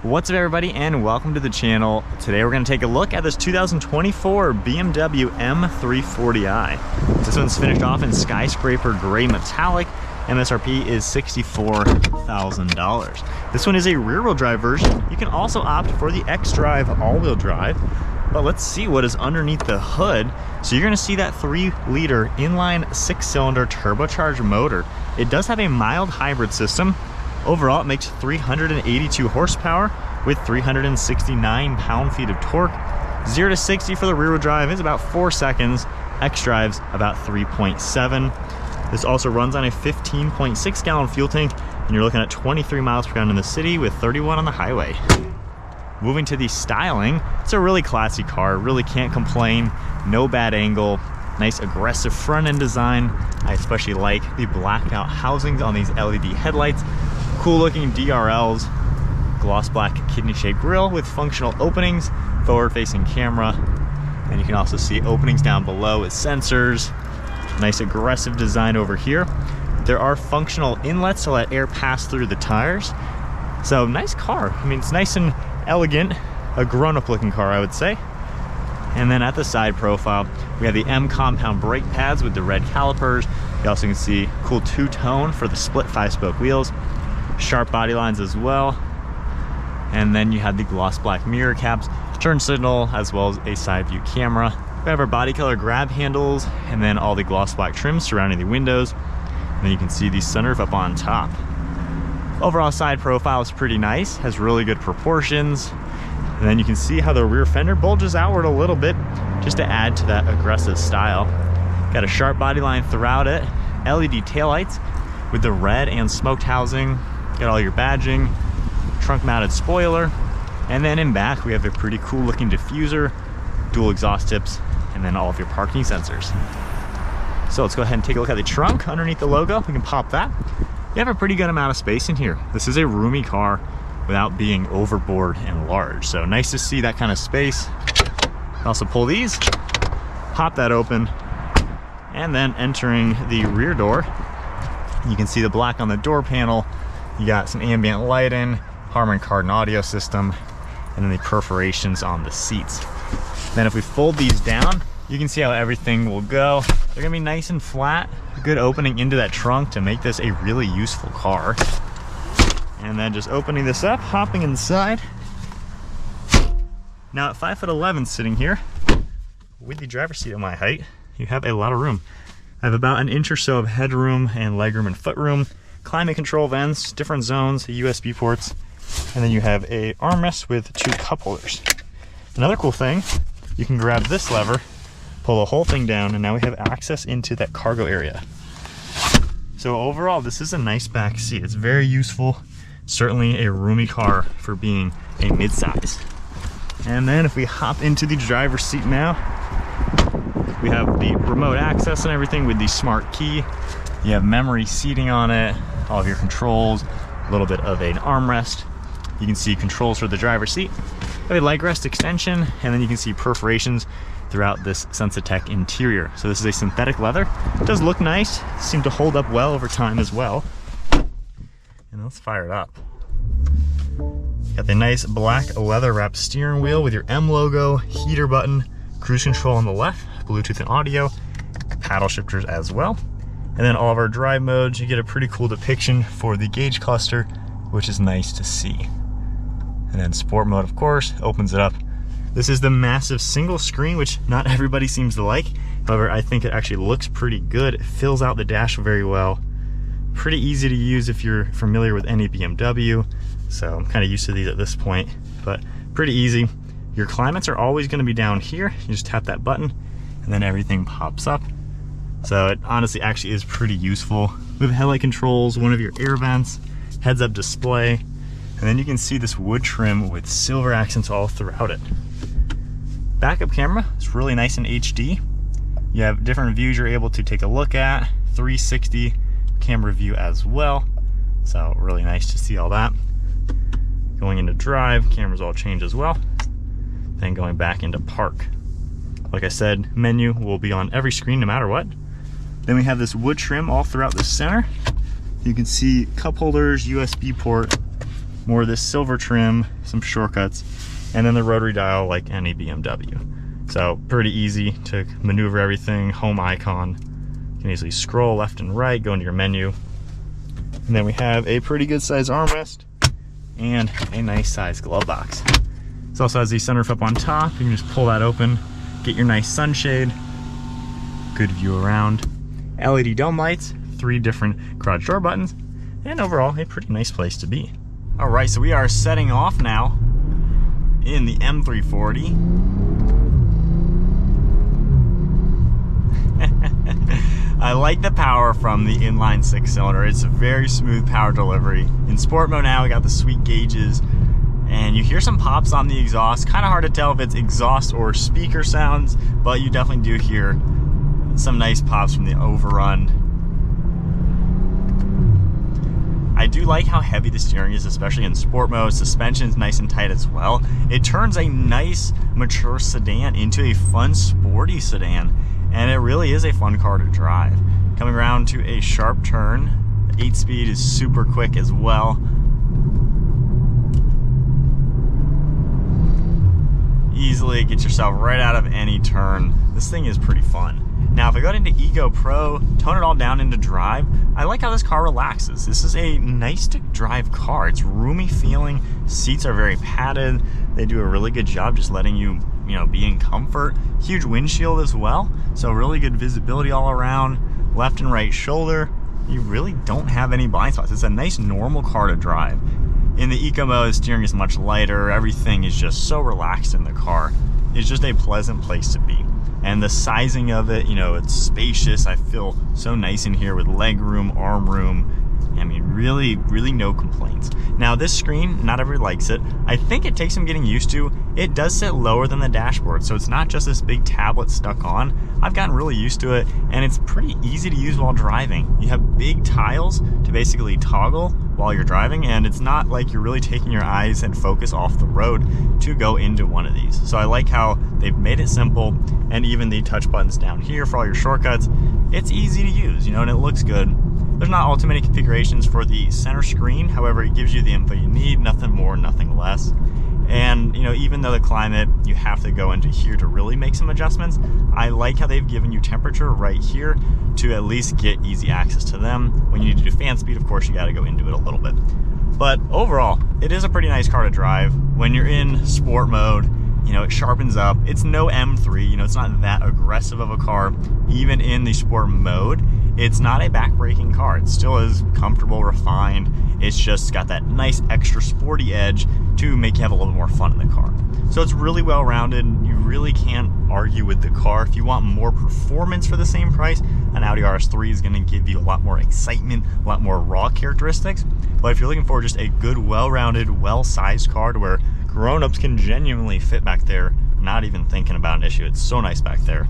What's up everybody and welcome to the channel. Today we're going to take a look at this 2024 BMW M340i. This one's finished off in Skyscraper Grey Metallic. MSRP is $64,000. This one is a rear-wheel drive version. You can also opt for the X-Drive all-wheel drive. But let's see what is underneath the hood. So you're going to see that 3-liter inline 6-cylinder turbocharged motor. It does have a mild hybrid system. Overall, it makes 382 horsepower with 369 pound-feet of torque. 0 to 60 for the rear-wheel drive is about 4 seconds. X-Drive's about 3.7. This also runs on a 15.6 gallon fuel tank, and you're looking at 23 miles per gallon in the city with 31 on the highway. Moving to the styling, it's a really classy car, really can't complain. No bad angle, nice aggressive front end design. I especially like the blacked out housings on these LED headlights. Cool looking DRLs, gloss black kidney shaped grille with functional openings, forward facing camera, and you can also see openings down below with sensors. Nice aggressive design over here. There are functional inlets to let air pass through the tires. So nice car. I mean, it's nice and elegant, a grown-up looking car I would say. And then at the side profile, we have the M compound brake pads with the red calipers. You also can see cool two-tone for the split 5-spoke wheels. Sharp body lines as well. And then you have the gloss black mirror caps, turn signal, as well as a side view camera. We have our body color grab handles, and then all the gloss black trims surrounding the windows. And then you can see the sunroof up on top. Overall side profile is pretty nice, has really good proportions. And then you can see how the rear fender bulges outward a little bit just to add to that aggressive style. Got a sharp body line throughout it, LED taillights with the red and smoked housing. Got all your badging, trunk mounted spoiler, and then in back we have a pretty cool looking diffuser, dual exhaust tips, and then all of your parking sensors. So let's go ahead and take a look at the trunk underneath the logo. We can pop that. You have a pretty good amount of space in here. This is a roomy car without being overboard and large. So nice to see that kind of space. Also pull these, pop that open, and then entering the rear door, you can see the black on the door panel. You got some ambient lighting, Harman Kardon audio system, and then the perforations on the seats. Then if we fold these down, you can see how everything will go. They're gonna be nice and flat, a good opening into that trunk to make this a really useful car. And then just opening this up, hopping inside. Now at 5'11" sitting here, with the driver's seat at my height, you have a lot of room. I have about an inch or so of headroom and legroom and footroom, climate control vents, different zones, USB ports, and then you have a armrest with 2 cup holders. Another cool thing, you can grab this lever, pull the whole thing down, and now we have access into that cargo area. So overall, this is a nice back seat. It's very useful, certainly a roomy car for being a midsize. And then if we hop into the driver's seat now, we have the remote access and everything with the smart key. You have memory seating on it, all of your controls, a little bit of an armrest. You can see controls for the driver's seat. You have a leg rest extension, and then you can see perforations throughout this Sensatec interior. So this is a synthetic leather. It does look nice, seem to hold up well over time as well. And let's fire it up. Got the nice black leather wrapped steering wheel with your M logo, heater button, cruise control on the left, Bluetooth and audio, paddle shifters as well. And then all of our drive modes, you get a pretty cool depiction for the gauge cluster, which is nice to see. And then sport mode, of course, opens it up. This is the massive single screen, which not everybody seems to like. However, I think it actually looks pretty good. It fills out the dash very well. Pretty easy to use if you're familiar with any BMW. So I'm kind of used to these at this point, but pretty easy. Your climates are always going to be down here. You just tap that button and then everything pops up. So it honestly actually is pretty useful. We have headlight controls, one of your air vents, heads up display, and then you can see this wood trim with silver accents all throughout it. Backup camera is really nice in HD. You have different views you're able to take a look at, 360 camera view as well. So really nice to see all that. Going into drive, cameras all change as well. Then going back into park. Like I said, menu will be on every screen no matter what. Then we have this wood trim all throughout the center. You can see cup holders, USB port, more of this silver trim, some shortcuts, and then the rotary dial like any BMW. So pretty easy to maneuver everything. Home icon. You can easily scroll left and right, go into your menu. And then we have a pretty good size armrest and a nice size glove box. This also has the sunroof up on top. You can just pull that open, get your nice sunshade, good view around. LED dome lights, 3 different garage door buttons, and overall a pretty nice place to be. All right, so we are setting off now in the M340. I like the power from the inline 6-cylinder. It's a very smooth power delivery. In sport mode now, we got the sweet gauges, and you hear some pops on the exhaust. Kind of hard to tell if it's exhaust or speaker sounds, but you definitely do hear some nice pops from the overrun. I do like how heavy the steering is, especially in sport mode. Suspension's nice and tight as well. It turns a nice, mature sedan into a fun, sporty sedan. And it really is a fun car to drive. Coming around to a sharp turn, the 8-speed is super quick as well. Easily get yourself right out of any turn. This thing is pretty fun. Now, if I go into Eco Pro, tone it all down into drive, I like how this car relaxes. This is a nice to drive car. It's roomy feeling. Seats are very padded. They do a really good job just letting you be in comfort. Huge windshield as well, so really good visibility all around. Left and right shoulder, you really don't have any blind spots. It's a nice normal car to drive. In the eco mode, the steering is much lighter. Everything is just so relaxed in the car. It's just a pleasant place to be. And the sizing of it, it's spacious. I feel so nice in here with leg room, arm room. I mean, really, really no complaints. Now, this screen, not everybody likes it. I think it takes some getting used to. It does sit lower than the dashboard, so it's not just this big tablet stuck on. I've gotten really used to it, and it's pretty easy to use while driving. You have big tiles to basically toggle while you're driving, and it's not like you're really taking your eyes and focus off the road to go into one of these. So I like how they've made it simple, and even the touch buttons down here for all your shortcuts, it's easy to use, and it looks good. There's not all too many configurations for the center screen. However, it gives you the info you need, nothing more, nothing less. And even though the climate, you have to go into here to really make some adjustments, I like how they've given you temperature right here to at least get easy access to them. When you need to do fan speed, of course, you got to go into it a little bit. But overall, it is a pretty nice car to drive. When you're in sport mode, it sharpens up. It's no M3, it's not that aggressive of a car. Even in the sport mode, it's not a back-breaking car. It still is comfortable, refined. It's just got that nice extra sporty edge to make you have a little more fun in the car. So it's really well-rounded. You really can't argue with the car. If you want more performance for the same price, an Audi RS3 is going to give you a lot more excitement, a lot more raw characteristics. But if you're looking for just a good, well-rounded, well-sized car to where grown-ups can genuinely fit back there, not even thinking about an issue. It's so nice back there.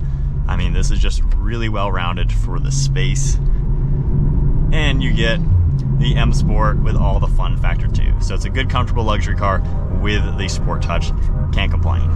I mean, this is just really well-rounded for the space. And you get the M Sport with all the fun factor too. So it's a good, comfortable luxury car with the sport touch. Can't complain.